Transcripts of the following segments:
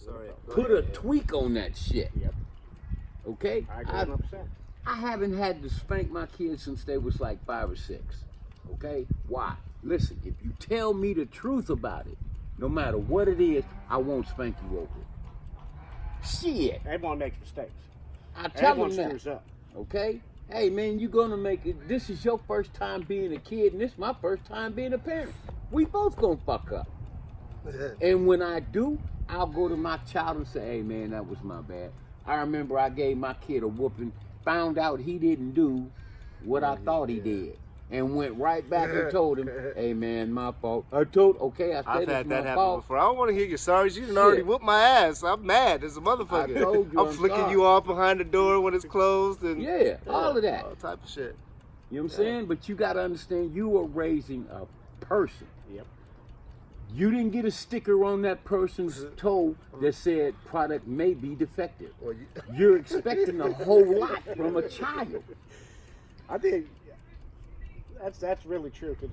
Sorry. Put a tweak on that shit. Yep. Okay? I agree 100%. I haven't had to spank my kids since they was like 5 or 6. Okay? Why? Listen, if you tell me the truth about it, no matter what it is, I won't spank you over it. Shit. Everyone makes mistakes. I tell Everyone them that. screws up. Okay? Hey man, you're gonna make it. This is your first time being a kid, and this is my first time being a parent. We both gonna fuck up. And when I do, I'll go to my child and say, hey man, that was my bad. I remember I gave my kid a whooping, found out he didn't do what I thought he did, and went right back and told him, hey man, my fault. I said I've it's had that my happen fault. before. I don't want to hear your sorries. You done already Shit. whooped my ass. I'm mad as a motherfucker. I told you I'm flicking sorry. you off behind the door when it's closed and Yeah, all of that. all type of shit. You know what I'm saying? But you gotta understand, you are raising a person. Yep. You didn't get a sticker on that person's toe that said product may be defective. Well, You're expecting a whole lot from a child. I think that's really true. Cause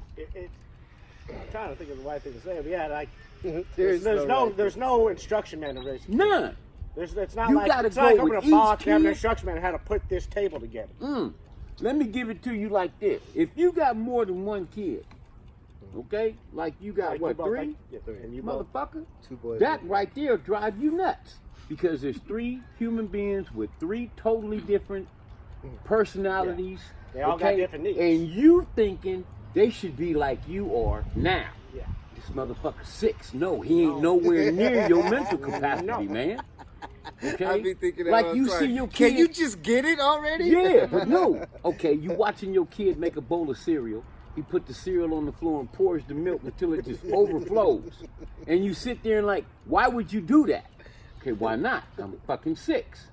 I'm trying to think of the right thing to say, but yeah, like there's no instruction manual. None. It's not You like gotta it's not like go opening with a box each and having an kid. instruction manual how to put this table together. Let me give it to you like this. If you got more than one kid, okay, like you got Like what, you both, 3? like- yeah, and you both. Motherfucker, 2 boys. that right there drive you nuts. Because there's 3 human beings with 3 totally different personalities. They all got different needs. And you thinking they should be like you are now. Yeah. This motherfucker 6. No, he ain't nowhere near your mental capacity, No. man. Okay? I be thinking that like all you the see time. your kid. Can you just get it already? Yeah, but no. Okay, you watching your kid make a bowl of cereal. He put the cereal on the floor and pours the milk until it just overflows. And you sit there and like, why would you do that? Okay, why not? I'm fucking 6.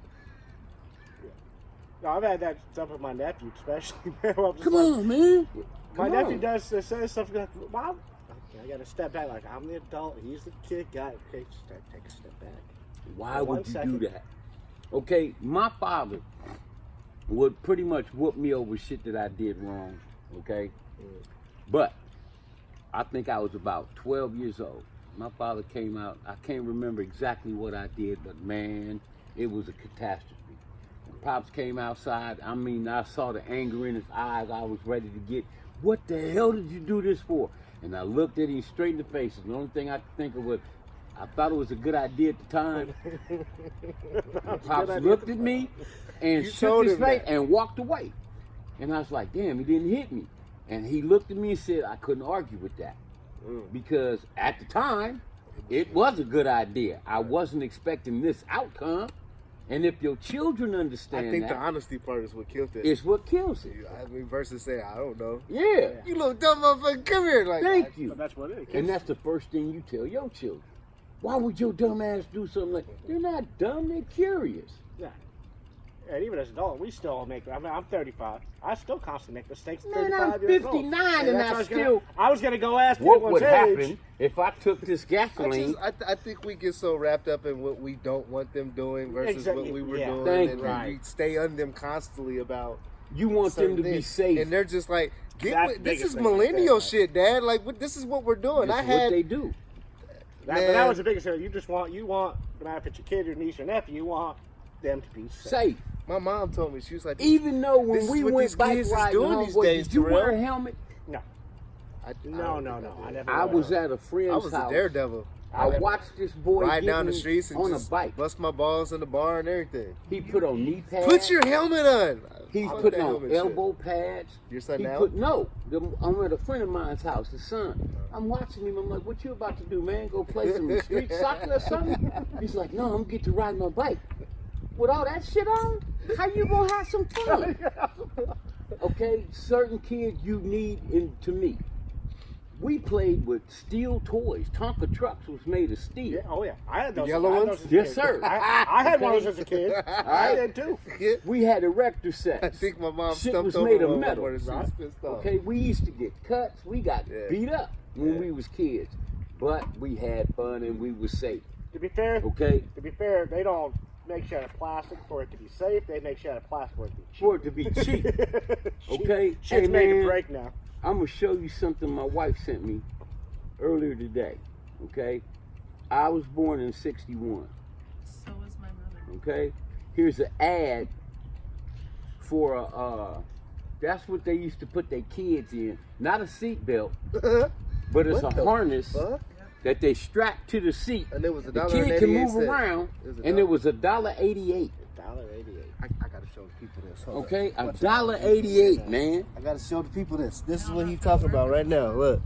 No, I've had that stuff with my nephew, especially. Well, Come on, man. My Come nephew on. does says stuff like, "Mom, okay, I got to step back. Like I'm the adult, he's the kid guy. Okay, just take a step back." Why For would 1 you second. do that? Okay, my father would pretty much whoop me over shit that I did wrong. Okay? But I think I was about 12 years old. My father came out. I can't remember exactly what I did, but man, it was a catastrophe. When Pops came outside, I mean, I saw the anger in his eyes. I was ready to get, what the hell did you do this for? And I looked at him straight in the face. And the only thing I could think of was, I thought it was a good idea at the time. Pops looked at me and You shook told his him face that. and walked away. And I was like, damn, he didn't hit me. And he looked at me and said, I couldn't argue with that. Because at the time, it was a good idea. I wasn't expecting this outcome. And if your children understand I think that, the honesty part is what killed it. it's what kills it. I mean, versus saying, I don't know. Yeah. You little dumb motherfucker, come here. Like, Thank you. But that's what it is. And that's the first thing you tell your children. Why would your dumb ass do something like that? They're not dumb, they're curious. Yeah. And even as adults, we still make. I mean, I'm 35. I still constantly make mistakes. At Man, 35 I'm years old. 59 and that's I what still. I was gonna go ask What anyone's would age. happen if I took this gasoline? I think we get so wrapped up in what we don't want them doing versus Exactly, what we were yeah. doing. Thank and you. then we stay on them constantly about You want them certain to be things. safe. And they're just like, That's this biggest is thing right millennial there, shit, Dad. Like, this is what we're doing. This I is what had they do. But Man. that was the biggest thing. You want, no matter if it's your kid, your niece, or nephew, you want them to be safe. Safe. my mom told me, she was like, Even though This when is we what went these bike kids is riding doing home, these boy, days, did you Terrell. wear a helmet? No. I No. I never. I was at a I friend's was house. a daredevil. I watched this boy Ride down the getting streets and on just a bike. bust my balls in the bar and everything. He put on knee pads. Put your helmet on. He's Fuck putting that on helmet shit. elbow pads. Your son He now? I'm at a friend of mine's house, his son. I'm watching him. I'm like, what you about to do, man? Go play some street soccer or something? He's like, no, I'm going to get to ride my bike. With all that shit on, how you going to have some fun? Okay, certain kids you need to meet. We played with steel toys. Tonka trucks was made of steel. Yeah, oh yeah, I had those. Yellow I had ones? those as a Yes, kid. sir. I had one of those as a kid. I right. did too. We had erector sets. I think my mom Shit stumped was over made of one metal, when she was right? pissed off. Okay, we used to get cuts. We got Yeah. beat up when Yeah. we was kids, but we had fun and we was safe. To be fair, Okay, they don't make shit out of plastic for it to be safe. They make shit out of plastic for it to be cheap. for it to be cheap. Okay, Shit's hey, made man. to break now. I'm gonna show you something my wife sent me earlier today. Okay, I was born in '61. Okay, here's an ad for a. That's what they used to put their kids in. Not a seatbelt, but it's What a the harness fuck? that they strap to the seat. And it was The kid can move $1.88. around, It was and it was $1.88. $1.88. I gotta show the people this. Hold Okay, up. $1.88, man. I gotta show the people this. This is what he's talking about right now. Look,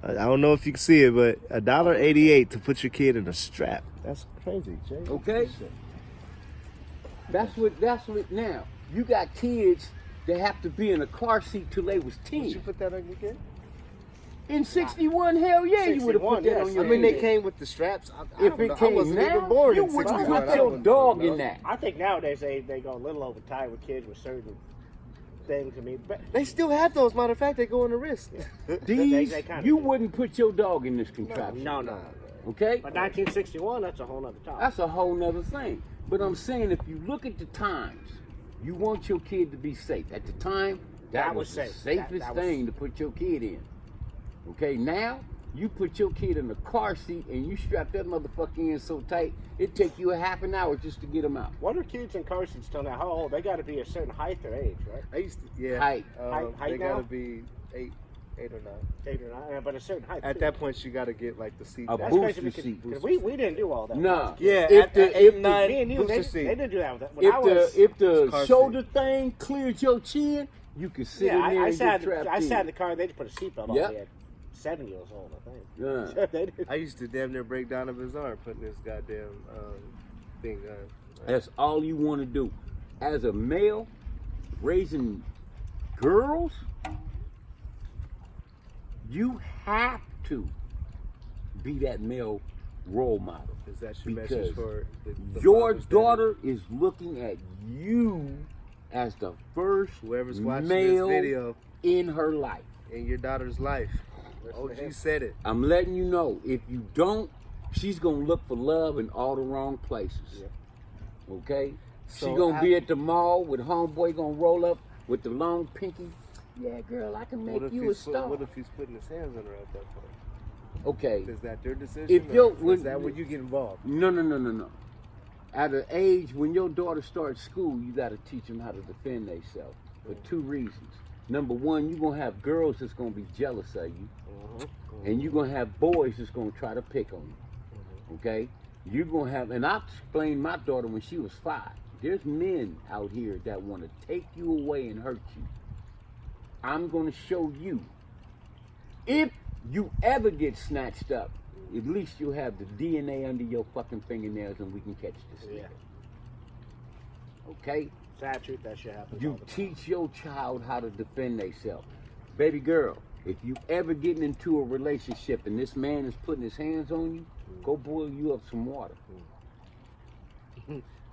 I don't know if you can see it, but $1.88 to put your kid in a strap. That's crazy, Jay. Okay, that's what. Now you got kids that have to be in a car seat till they was Would you 10. put that on your kid? In '61, hell yeah, you would have put 61, that yes. on your I mean, they kid. came with the straps. I If don't it know. I came wasn't now, even born you in wouldn't 61. put your dog in that. I think nowadays they go a little over tight with kids with certain things. I mean, but They still have those. Matter of fact, they go on the wrist. These, they kinda you do. wouldn't put your dog in this contraption. no. Okay? But 1961, that's a whole nother topic. That's a whole nother thing. But I'm saying if you look at the times, you want your kid to be safe. At the time, that was the safe. safest That was- thing to put your kid in. Okay, now you put your kid in a car seat and you strap that motherfucker in so tight, it take you a half an hour just to get them out. What are kids in car seats till now? How old? They got to be a certain height or age, right? I used to, yeah. Height. Height They now? gotta be eight or 9. 8 or 9, but a certain height. At too. that point, you gotta get like the seat. A back. That's crazy booster because seat. we didn't do all that. No. Yeah, If at the- 8, if the- 9, Me and you, booster they seat. didn't do that. When I was, If the car shoulder seat. thing cleared your chin, you could sit yeah, in there I and sat get trapped I in. sat in the car. They just put a seatbelt on Yep. me at 7 years old, I think. Yeah. They did. I used to damn near break down a bazaar putting this goddamn thing on. That's all you want to do. As a male, raising girls, you have to be that male role model. Is that your Because message for the Your fathers that daughter is looking at you as the first whoever's watching male this video in her life. in your daughter's life? OG said it. I'm letting you know, if you don't, she's gonna look for love in all the wrong places. Yeah. Okay? So she gonna I- be at the mall with homeboy gonna roll up with the long pinky. Yeah, girl, I can make you a star. What if he's putting his hands on her at that point? Okay. Is that their decision? If or you're- is that when you get involved? No. At an age when your daughter starts school, you got to teach them how to defend themselves for 2 reasons. Number one, you're going to have girls that's going to be jealous of you. And you're going to have boys that's going to try to pick on you. Okay? You're going to have, and I explained my daughter when she was 5. There's men out here that want to take you away and hurt you. I'm going to show you. If you ever get snatched up, at least you'll have the DNA under your fucking fingernails and we can catch this nigga. Yeah. Okay? Sad truth, that shit happens. You all the time. teach your child how to defend themselves. Baby girl, if you ever getting into a relationship and this man is putting his hands on you, go boil you up some water.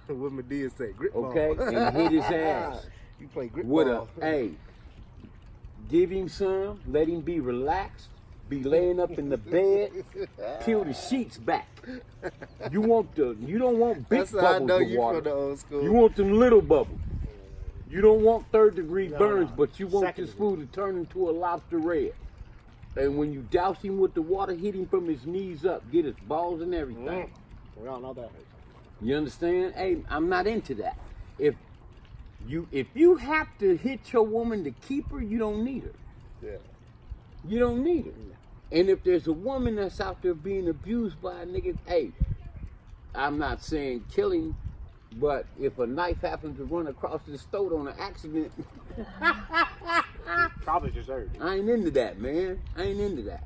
What Medea say? Grip ball. Okay? And hit his ass. You play grip With a, ball. hey, give him some, let him be relaxed, be laying up in the bed, peel the sheets back. You don't want big That's how I bubbles know of you water. from the old school. You want them little bubbles. You don't want 3rd-degree burns, no. but you want Second this degree. food to turn into a lobster red. And when you douse him with the water, hit him from his knees up, get his balls and everything. We all know that. You understand? Hey, I'm not into that. If you have to hit your woman to keep her, you don't need her. Yeah. You don't need her. And if there's a woman that's out there being abused by a nigga, hey, I'm not saying killing, but if a knife happens to run across his throat on an accident, Probably deserved it. I ain't into that, man. I ain't into that.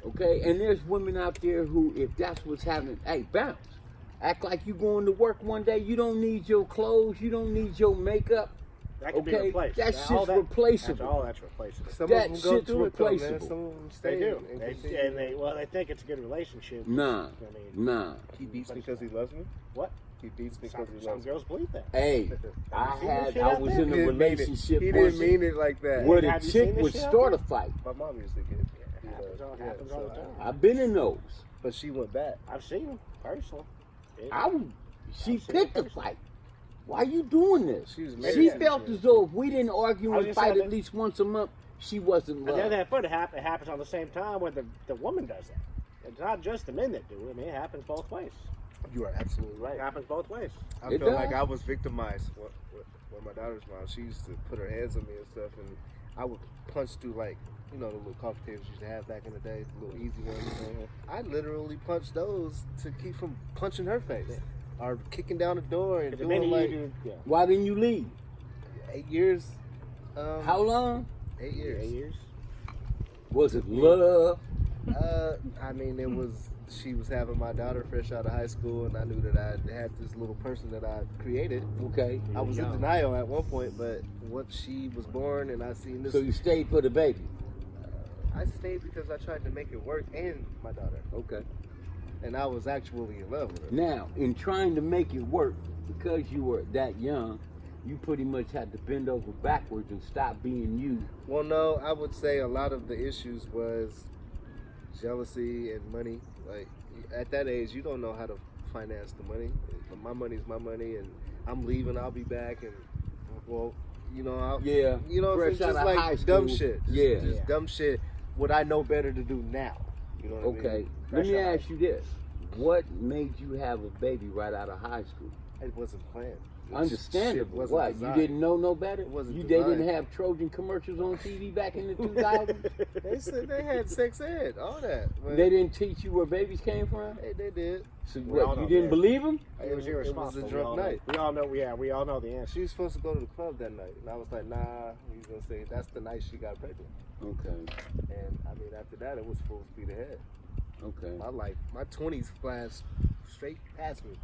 Okay? And there's women out there who, if that's what's happening, hey, bounce. Act like you going to work one day, you don't need your clothes, you don't need your makeup. That can be Okay? replaced. That All shit's replaceable. That's replaceable. Some That of them go shit's through it though, man. replaceable. Some of them They stay do. and They, continue. and they think it's a good relationship. Nah, I mean, nah. He beats me because he loves me. what? He beats me Some, because he some loves me. girls believe that. Hey, Have you seen this I shit was out there? in a He didn't mean it. relationship He didn't once mean it like that. where the Have you chick seen this would shit out start there? a fight. My mom used to get. It happens all the so time. I've been in those. But she went back. I've seen them personally. She I've seen picked it a personally. fight. Why you doing this? She was She married. felt as though if we didn't argue I was and gonna fight say at that- least once a month, she wasn't And the other loved. foot, it happens on the same time when the woman does that. It's not just the men that do it. I mean, it happens both ways. You are absolutely right. It happens both ways. I It felt does. like I was victimized when my daughter's mom. She used to put her hands on me and stuff, and I would punch through like the little coffee tables you used to have back in the day, the little easy ones. I literally punched those to keep from punching her face or kicking down the door and The doing minute like you do, Why didn't you leave? 8 years. How long? 8 years. 8 years. Was it love? I mean, it was. She was having my daughter fresh out of high school, and I knew that I had this little person that I created. Okay. I was in denial at one point, but once she was born and I seen this, So you stayed for the baby. I stayed because I tried to make it work and my daughter, Okay. and I was actually in love with her. Now, in trying to make it work, because you were that young, you pretty much had to bend over backwards and stop being you. Well, no, I would say a lot of the issues was jealousy and money. Like at that age, you don't know how to finance the money. My money's my money, and I'm leaving. I'll be back, and well, Yeah. it's Fresh out just of like high dumb school. shit. Yeah. Just dumb shit. What I know better to do now. You know what I Okay. mean? Let me Fresh out. ask you this. What made you have a baby right out of high school? It wasn't planned. Understandable. Shit wasn't What? designed. You didn't know no better? It wasn't They didn't designed. have Trojan commercials on TV back in the 2000s? They said they had sex ed, all that. But They didn't teach you where babies came from? They did. So We all what, know you didn't that. believe them? It was irresponsible. a We drunk all know- night. We all know. Yeah, we all know the answer. She was supposed to go to the club that night, and I was like, nah. He's gonna say that's the night she got pregnant. Okay. And I mean, after that, it was full speed ahead. Okay. My life, my 20s flashed straight past me.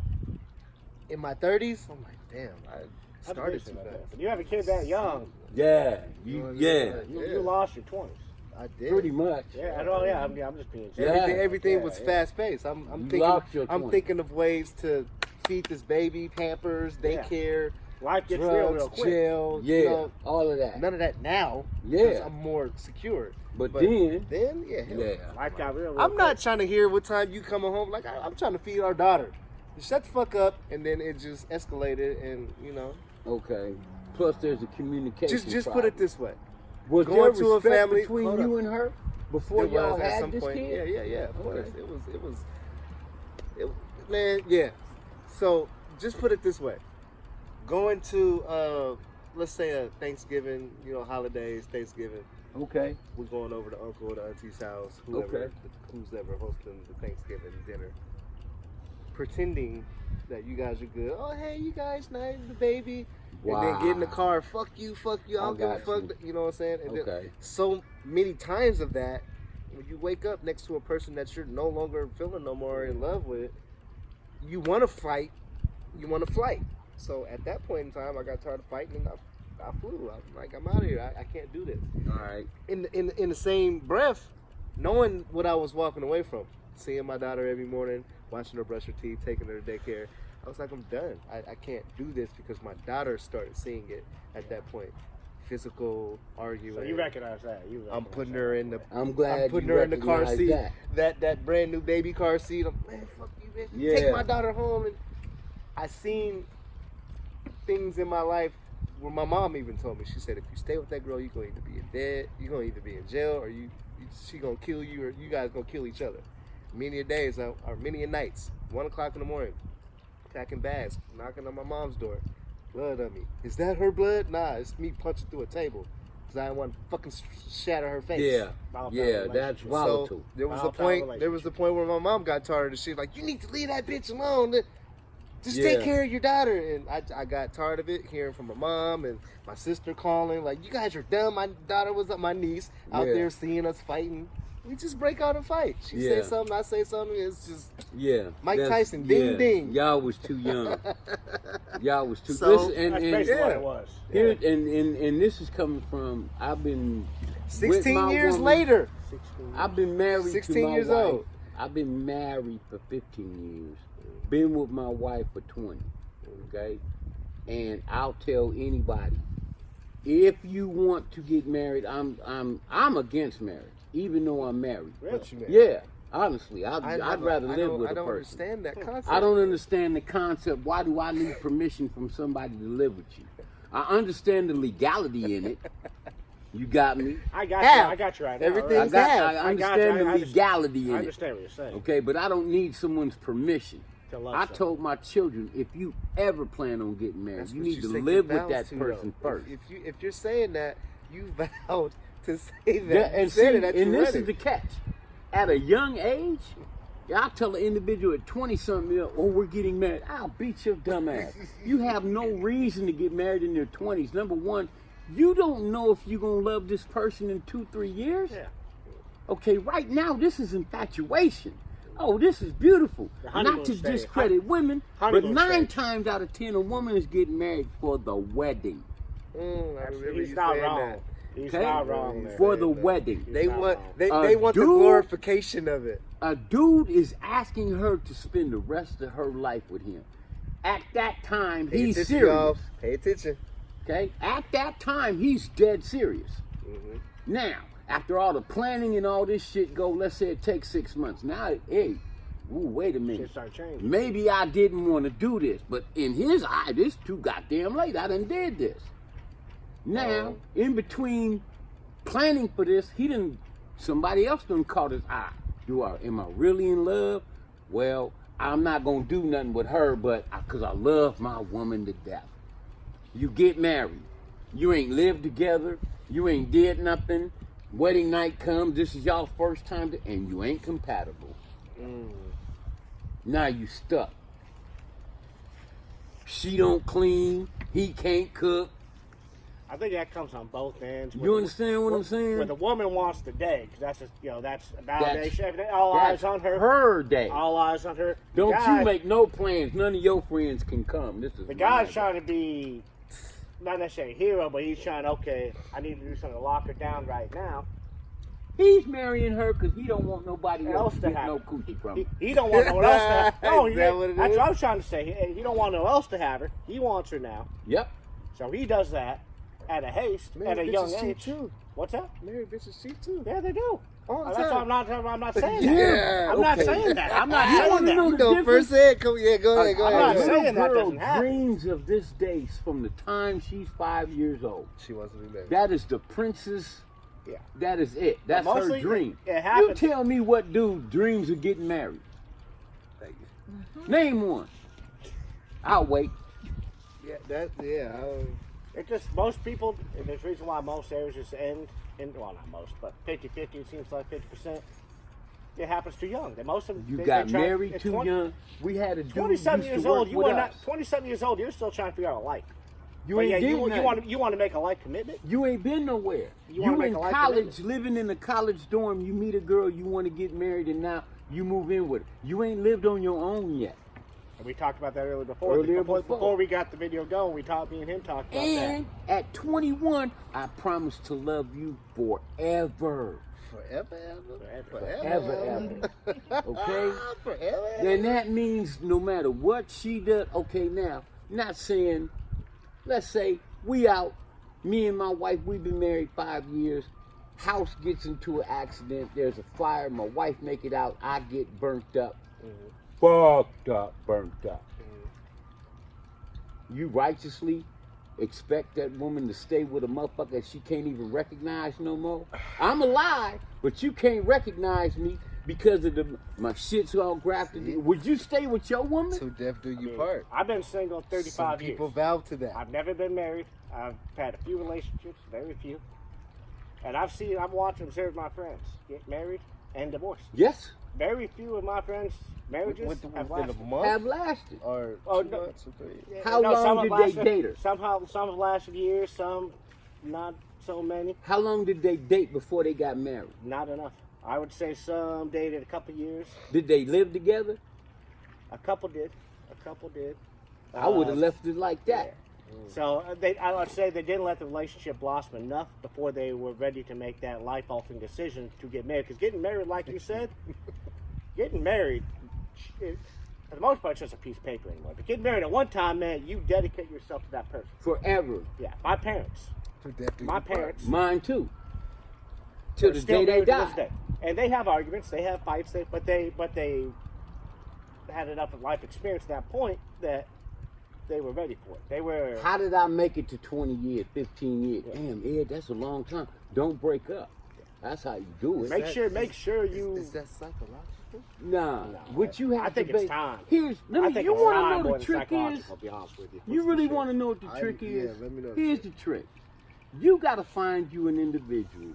In my 30s, I'm like, damn, I I'd started agree too with that. fast. When you have a kid that young, Yeah. You you lost your 20s. I did. Pretty much. Yeah, I know. Yeah, I'm just being. Yeah. Everything was Yeah. fast paced. I'm You lost your thinking. I'm 20s. thinking of ways to feed this baby, Pampers, Yeah. daycare, Life gets real, drugs, real quick. jail. Yeah. All of that. None of that now. Yeah. 'Cause I'm more secure. But then, yeah. hell yeah. Life got real. real I'm not quick. trying to hear what time you coming home. Like I'm trying to feed our daughter. Shut the fuck up, and then it just escalated, and Okay. Plus, there's a communication. just put problem. it this way. Was going there to a respect family- between hold you up. and her before It y'all was at had some this point. kid? Yeah. Of course, Okay. it man, yeah. So just put it this way: going to let's say a Thanksgiving, holidays, Thanksgiving. Okay. We're going over to uncle or to auntie's house, who's ever hosting the Thanksgiving dinner. Pretending that you guys are good. Oh, hey, you guys nice, the baby. And then get in the car, fuck you, I don't give a got fuck. you. You know what I'm saying? And then Okay. so many times of that, when you wake up next to a person that you're no longer feeling no more in love with, you want to fight, you want to flight. So at that point in time, I got tired of fighting and I flew. I'm like, I'm out of here. I can't do this. All right. In the same breath, knowing what I was walking away from, seeing my daughter every morning, watching her brush her teeth, taking her to daycare, I was like, I'm done. I can't do this because my daughter started seeing it at that point. Physical arguing. So you recognize that? I'm putting her in the. I'm glad I'm putting you her in the car recognize seat. that. That brand new baby car seat. I'm man, fuck you, bitch. Yeah. Take my daughter home. And I seen things in my life where my mom even told me. She said, if you stay with that girl, you're gonna either be you're gonna either be in jail, or she gonna kill you, or you guys gonna kill each other. Many a days or many a nights, 1 o'clock in the morning, packing bags, knocking on my mom's door. Blood on me. Is that her blood? Nah, it's me punching through a table because I didn't want to fucking shatter her face. Yeah. Volatile Yeah, that's relationship. volatile. So there was a Volatile point. There relationship. was a point where my mom got tired of shit. Like, you need to leave that bitch alone. Just Yeah. take care of your daughter. And I got tired of it, hearing from my mom and my sister calling. Like, you guys are dumb. My daughter was my niece out Yeah. there seeing us fighting. We just break out and fight. She Yeah. say something, I say something. It's just Yeah. Mike that's- Tyson, ding, yeah. ding. Y'all was too young. Y'all was too. So- Listen, That's and basically what yeah. it was. here, and this is coming from. I've been 16 with my years woman. later. 16. I've been married 16 to my years wife. old. I've been married for 15 years. Been with my wife for 20. Okay, and I'll tell anybody, if you want to get married, I'm against marriage, even though I'm married. Really? Yeah, honestly, I'd rather live with I a don't person. understand that concept. I don't understand the concept. Why do I need permission from somebody to live with you? I understand the legality in it. You got me. I got Half. you. I got you right now. Everything- right? Things have. I understand the legality I in it. understand what you're saying. Okay, but I don't need someone's permission. To love I someone. told my children, if you ever plan on getting married, That's you what need to say live your with that vows to, person though. first. If you're saying that, you vowed to say that. Yeah, and You see, said it at and your this wedding. is the catch. At a young age, I'll tell an individual at 20-something, oh, we're getting married. I'll beat your dumb ass. You have no reason to get married in your 20s. Number one, you don't know if you're going to love this person in 2-3 years. Yeah. Okay, right now, this is infatuation. Oh, this is beautiful. The Not honeymoon to stage. discredit women, but Honeymoon 9 stage. times out of 10, a woman is getting married for the wedding. I remember He's you not saying wrong. that. He's Okay? not wrong there. For the that. wedding. They not want wrong. they want the Dude- glorification of it. A dude is asking her to spend the rest of her life with him. At that time, Pay he's attention, serious. y'all. Pay attention. Okay? At that time, he's dead serious. Now, after all the planning and all this shit go, let's say it takes 6 months. Now, hey, wait a minute. Shit start changing. Maybe I didn't want to do this, but in his eye, this too goddamn late. I done did this. Now, in between planning for this, somebody else done caught his eye. Am I really in love? Well, I'm not gonna do nothing with her, but because I love my woman to death. You get married. You ain't lived together. You ain't did nothing. Wedding night comes. This is y'all first time, and you ain't compatible. Now you stuck. She don't clean. He can't cook. I think that comes on both ends. You understand what I'm saying? When the woman wants the day, because that's just, that's nowadays. That's- All That's eyes on her. Her day. All eyes on her. The Don't guy- you make no plans. None of your friends can come. This is The guy's my trying to be not necessarily a hero, but he's trying. Okay, I need to do something to lock her down right now. He's marrying her because he don't want nobody else to to get have no her. coochie from her. He don't want no one else to have. No, Is that what it that's is? what I was trying to say. He don't want no one else to have her. He wants her now, Yep. so he does that at a haste, Married at a young bitches cheat age. too. What's that? Married bitches cheat too. Yeah, they do. All the That's why time. I'm not saying that. Yeah, I'm not okay. saying that. I'm not You saying wanna that. know You the know difference? firsthand. Go ahead. Go ahead. I'm not A saying little that girl doesn't happen. dreams of this day from the time she's 5 years old. She wants to be married. That is the princess. Yeah. That is it. That's her mostly dream. it You happens- tell me what dude dreams of getting married. Thank you. Name one. I'll wait. Yeah, It just, most people, and there's a reason why most marriages end in, well, not most, but 50-50, it seems like 50%. It happens too young. That most of them, You they got try- married at too 20 young. We had a dude 27 used years to work old, you with are us. not, 27 years old, you're still trying to figure out a life. You But ain't yeah, did you nothing. want to make a life commitment? You ain't been nowhere. You wanna You make in a life college, commitment. living in a college dorm. You meet a girl, you want to get married, and now you move in with her. You ain't lived on your own yet. And we talked about that earlier before. Earlier before, before. before we got the video going, me and him talked about And at 21, I promise to love you forever. forever, Ever. Okay? Forever. Then that means no matter what she does, okay, now, not saying, let's say we out, me and my wife, we've been married 5 years, house gets into an accident, there's a fire, my wife make it out, I get burnt up. Fucked up, burnt up. You righteously expect that woman to stay with a motherfucker that she can't even recognize no more? I'm alive, but you can't recognize me because of my shit's all grafted. Would you stay with your woman? Till death do you that. part. I've been single 35 Some years. people vow to that. I've never been married. I've had a few relationships, very few. And I've watched and observed my friends get married and divorced. Yes, Very few of my friends' marriages Within have a lasted. month have lasted. or Oh, 2 no. months or 3. Yeah, How long some have did they lasted- date her? Some have lasted years, some not so many. How long did they date before they got married? Not enough. I would say some dated a couple years. Did they live together? A couple did. I would have left it like that. So I would say they didn't let the relationship blossom enough before they were ready to make that life-altering decision to get married. Because getting married, like you said, getting married, for the most part, it's just a piece of paper anymore. But getting married at one time, man, you dedicate yourself to that person. Forever. Yeah, my parents, Till death do my you part. parents, Mine too. Till are the still day they married to this die. day. And they have arguments, they have fights, but they had enough of life experience at that point that they were ready for it. They were. How did I make it to 20 years, 15 years? Damn, Ed, that's a long time. Don't break up. That's how you do it. Make sure you. Is that psychological? Nah, what you have I think to it's base. time. Here's, I let me. think You it's want time to know more the than trick is? psychological, I'll be honest with you. You What's really the want to shit? know what the trick is? Yeah, let me know the Here's trick. the trick. You got to find you an individual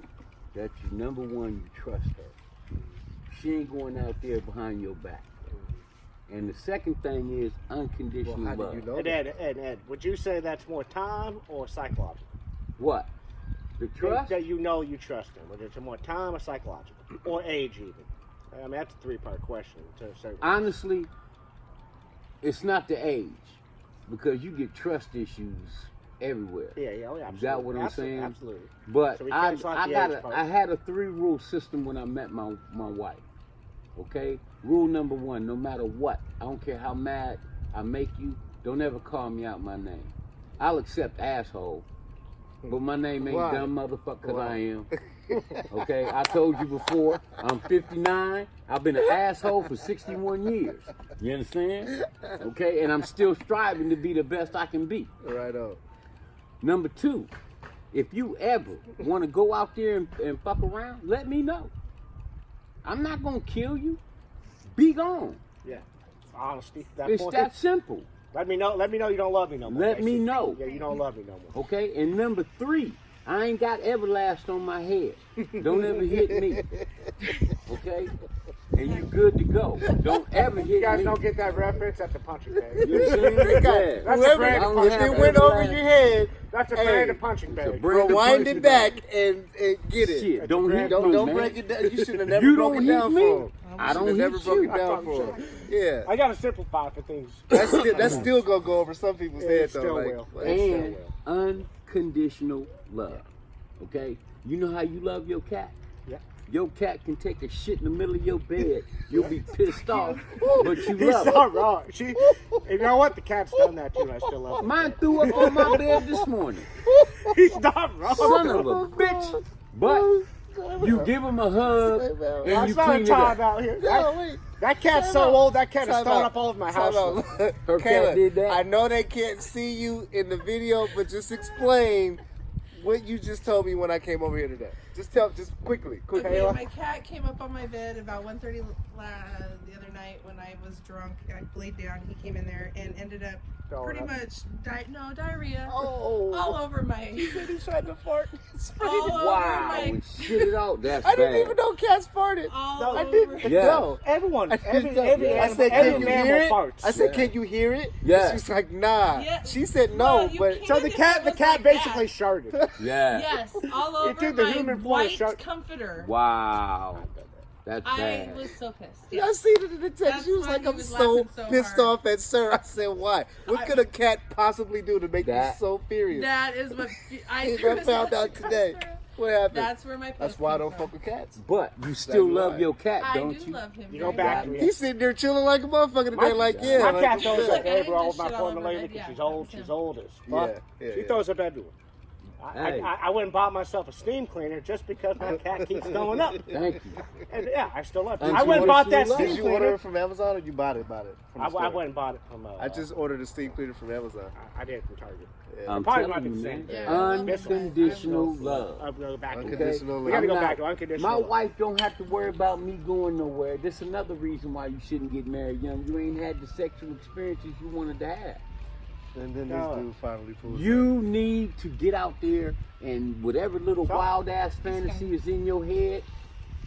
that you, number one, you trust her. She ain't going out there behind your back. And the second thing is unconditional Well, how love. do you know And that? Ed, would you say that's more time or psychological? What? The trust? That you know you trust him. Whether it's more time or psychological, or age even. I mean, that's a three-part question. To a certain Honestly, it's not the age, because you get trust issues everywhere. yeah, oh, yeah, You absolutely. got what I'm Absolutely, saying? Absolutely. But So we I, cancel out I the got age part. I had a 3-rule system when I met my wife. Okay? Rule number 1, no matter what, I don't care how mad I make you, don't ever call me out my name. I'll accept asshole, but my name ain't Why? dumb motherfucker, because Why? I am. Okay? I told you before, I'm 59. I've been an asshole for 61 years. You understand? Okay? And I'm still striving to be the best I can be. Right on. Number 2, if you ever want to go out there and fuck around, let me know. I'm not going to kill you. Be gone. Yeah. Honesty. It's that simple. Let me know you don't love me no more. Let me basically. know. Yeah, you don't love me no more. Okay? And number 3, I ain't got Everlast on my head. Don't ever hit me. Okay? And you good to go. Don't ever hit You guys me. don't get that reference? That's a punching bag. You understand? Yeah. That's a Whoever, brand of I don't punching if have it bag. went over Everlast. your head, That's a Hey, brand of punching It's a bag. brand of rewind punching it bag. back and get it. Shit, don't hit Don't me, don't man. break it down. You should have never You broke don't it hit down me. for him. I You don't should have never hit broke you. it down for him. Yeah. I gotta simplify for things. That's still gonna go over some people's It head still though. will. Like, It still And will. unconditional love. Okay? You know how you love your cat? Yeah. Your cat can take a shit in the middle of your bed. You'll be pissed off, but you He's love it. not wrong. You know what? The cat's done that too, and I still love him. Mine threw up on my bed this morning. He's not wrong. Son of a bitch. But you give him a hug and you That's not clean a it time up. out here. No, wait. That cat's Time so out. old, that cat is Time throwing out. up all over my Time house. out. Her cat Kayla, did that? I know they can't see you in the video, but just explain what you just told me when I came over here today. Just quickly. Okay, Kayla? my cat came up on my bed about 1:30 the other night when I was drunk. I laid down. He came in there and ended up Throwing pretty up. much diarrhea Oh. all over my He said he tried to fart. all over Wow, my and shit it out. That's I didn't bad. even know cats farted. all No, over. I didn't. Yeah. No, everyone. Every I said, every can you mammal hear it? farts. I said, Yeah. can you hear it? Yeah. She's like, nah. Yeah. She said no, Well, you but can't. So the cat It was like basically that. sharted. Yeah. Yes, all over did the my human form white shark- comforter. Wow. That's I bad. was so pissed. Yeah, I Yes. seen it in the text. That's She was why like, he I'm was so laughing so pissed hard. off at Sir. I said, why? What could a cat possibly do to make you That- Oh, so furious? That is what I I found out today. What happened? That's where my piss That's why I came don't from. fuck with cats. But you still That's love right. your cat, I don't do you? love him. You go very back. much. He's sitting there chilling like a motherfucker today, like, yeah. My like, cat throws Like, up I didn't everywhere all just my shit all poor over my lady bed, because yeah, she's old. that's him. She's old as Yeah, fuck. yeah, She yeah. throws up everywhere. Hey. I went and bought myself a steam cleaner just because my cat keeps throwing up. Thank you. And yeah, I still love it. And I you went and bought that love it. Did steam you order cleaner. it from Amazon or you bought it? From the I store? went and bought it from. I just ordered a steam cleaner from Amazon. I did it from Target. Yeah. I'm Probably telling might be you, the man. same. Yeah. Unconditional love. I'm gonna go back. Okay? Unconditional We gotta love. go I'm back to not- unconditional. My love. wife don't have to worry about me going nowhere. This is another reason why you shouldn't get married young. You ain't had the sexual experiences you wanted to have. And then No. this dude finally pulls You need to get out there and whatever little So- wild ass fantasy is in your head,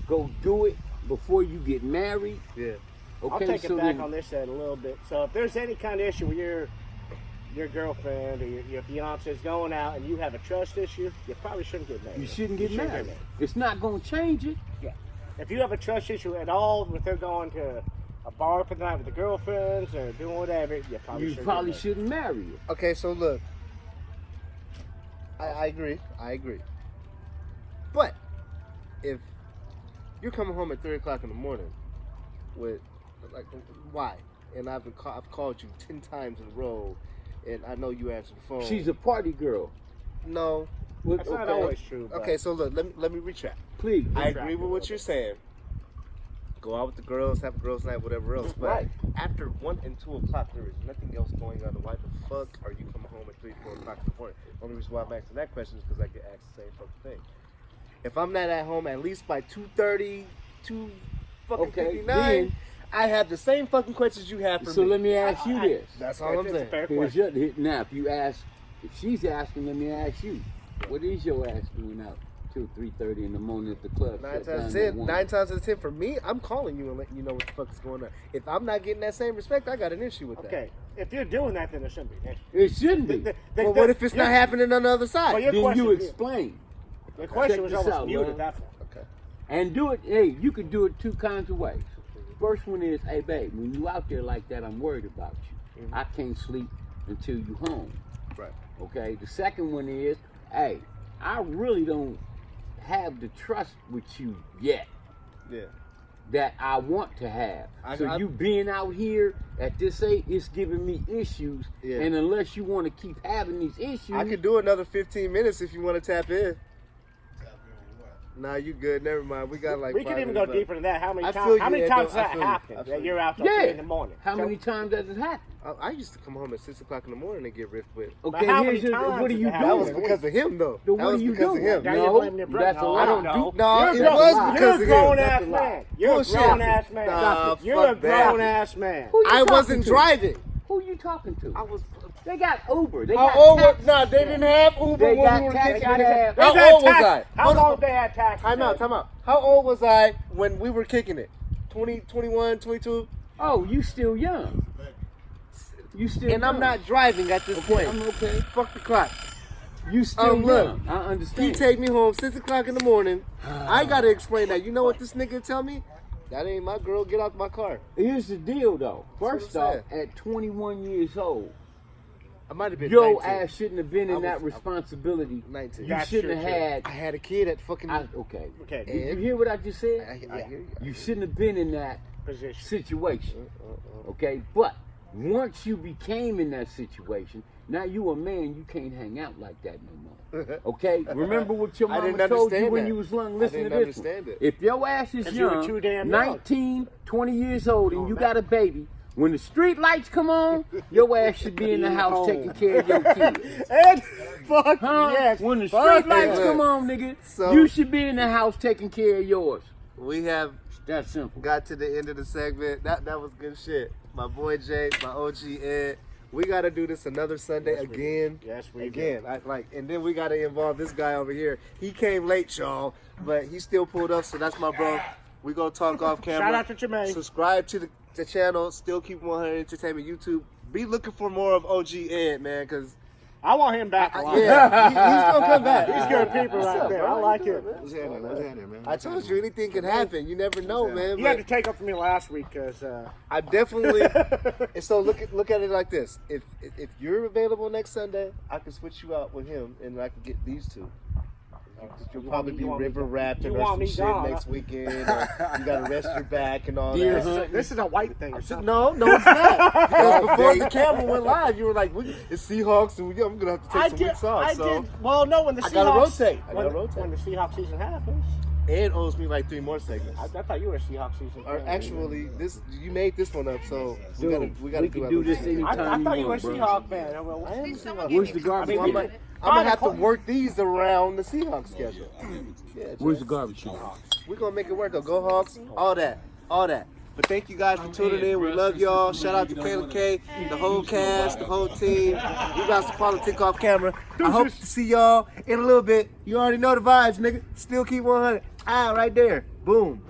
go do it before you get married. up. Yeah. I'll Okay, take so it back then, on this end a little bit. So if there's any kind of issue with your girlfriend or your fiance is going out and you have a trust issue, you probably shouldn't get married. you shouldn't get married. It's not gonna change it. Yeah. If you have a trust issue at all, with her going to a bar for the night with the girlfriends or doing whatever, you probably You shouldn't. probably get married. shouldn't marry her. Okay, so look. I agree. I agree. But if you're coming home at 3 o'clock in the morning with, like, why? And I've called you 10 times in a row, and I know you answer the phone. She's a party girl. No. What- That's not okay. always true. But Okay, so look, let me retract. Please. I agree with what you're saying. Go out with the girls, have a girls' night, whatever else. But Right. after 1 and 2 o'clock, there is nothing else going on. Why the fuck are you coming home at 3, 4 o'clock in the morning? Only reason why I'm asking that question is because I get asked the same fucking thing. If I'm not at home at least by 2:30, fucking Okay, 59, then- I have the same fucking questions you have for So me. let me ask you this. That's all I'm It's a saying. fair Here's question. your, now, if she's asking, let me ask you. What is your ass doing out till 3:30 in the morning at the club? Nine shut down times at 10, 1? 9 times out of 10 for me, I'm calling you and letting you know what the fuck is going on. If I'm not getting that same respect, I got an issue with that. Okay, if you're doing that, then it shouldn't be an issue. It shouldn't be. But what if it's not happening on the other Well, side? your Then question, you explain. the question Check was this almost out, muted Lord. that point. Okay. And do it, hey, you could do it two kinds of ways. First one is, hey, babe, when you out there like that, I'm worried about you. I can't sleep until you home. Right. Okay? The second one is, hey, I really don't have the trust with you yet Yeah. that I want to have. So you being out here at this age, it's giving me issues. Yeah. And unless you want to keep having these issues, I could do another 15 minutes if you want to tap in. Nah, you good. Never mind. We got like We 5 can even go minutes left. deeper than that. How many I times? feel How you, many Ed, times though. I has feel that you. I happened? feel That you. you're out till 3 yeah. in the morning. How So- many times does it happen? I used to come home at 6 o'clock in the morning and get riffed with. Okay, how here's many your, times what are has you it doing? happened? That was because of him, though. So That what was are you because doing? of him. Now No, you're blaming your brother. that's a No, lie. I don't don't do- know. no, You're it a grown- was you're because a of him. grown That's ass a lie. man. You're Bullshit. a grown ass man. Nah, You're a fuck that. grown ass man. Who you I talking wasn't to? driving. Who you talking to? I was. They got Uber. They How got old was? taxis. Nah, they didn't have Uber They when got we were taxi kicking it. cab. How They've had old was tax- I? How Hold long on. have they had taxes? Time out, time out. How old was I when we were kicking it? 20, 21, 22? Oh, you still young. You still And I'm young. not driving at this point. I'm okay. Fuck the clock. You still look, young. I understand. He take me home 6 o'clock in the morning. I gotta explain that. You know what this nigga tell me? That ain't my girl. Get out my car. Here's the deal, though. First what I'm off, at 21 years old, I might have been your 19. ass shouldn't have been in that I was responsibility. 19. You That's shouldn't true, have too. had. I had a kid at fucking. Okay. Okay. Did you hear what I just said? I hear you. You shouldn't have been in that Position. situation. Okay? But once you became in that situation, now you a man, you can't hang out like that no more. Okay? Remember what your I mama didn't told you understand when that. you was young? I Listen to didn't this understand one. it. If your ass is 'Cause you were young, too damn young. 19, 20 years old, and you got a baby, when the street lights come on, your ass should be in the house taking care of your kids. And fuck Huh? yes. When the Fuck street lights yes. come on, nigga, So- you should be in the house taking care of yours. We have That's simple. got to the end of the segment. That was good shit. My boy Jay, my OG Ed. We gotta do this another Sunday Yes, we again. do. Yes, we again. And then we gotta involve this guy over here. He came late, y'all, but he still pulled up. So that's my bro. We gonna talk off camera. Shout out to Jermaine. Subscribe to the channel. Still keep 100 Entertainment YouTube. Be looking for more of OG Ed, man, because I want him back. a lot. yeah, he's gonna come back. He's good people What's right up, there. bro? I like You him. doing, man? What's happening? What's happening, man? I told you anything can happen. You never know, man. He had to But take up for me last week because I definitely. And so look at it like this: if you're available next Sunday, I can switch you out with him, and I can get these two. You'll probably be river rapping or some shit next weekend. Or you gotta rest your back and all Deer that. hunt. this is a white thing or something. No, it's not. Because before the camera went live, you were like, "It's Seahawks, and I'm gonna have to take some weeks off." I so did. Well, no, when the I Seahawks gotta rotate. I gotta when, rotate. when the Seahawks season happens. Ed owes me like 3 more segments. I thought you were a Seahawks season. Or fan. actually, you made this one up, so we Dude, gotta we do can do this anything. anytime I thought you you were a want, bro. Seahawks fan. I I am a Please, someone Seahawks. give Where's me the a garbage? So I'm can? gonna have to work these around the Seahawks schedule. Yeah, Where's Jay. the garbage can? We're gonna make it work though. Go Hawks, all that. But thank you guys for tuning in. We love y'all. Shout out to Kayla K, the whole cast, the whole team. We got some politics off camera. I hope to see y'all in a little bit. You already know the vibes, nigga. Still keep 100. Right there. Boom.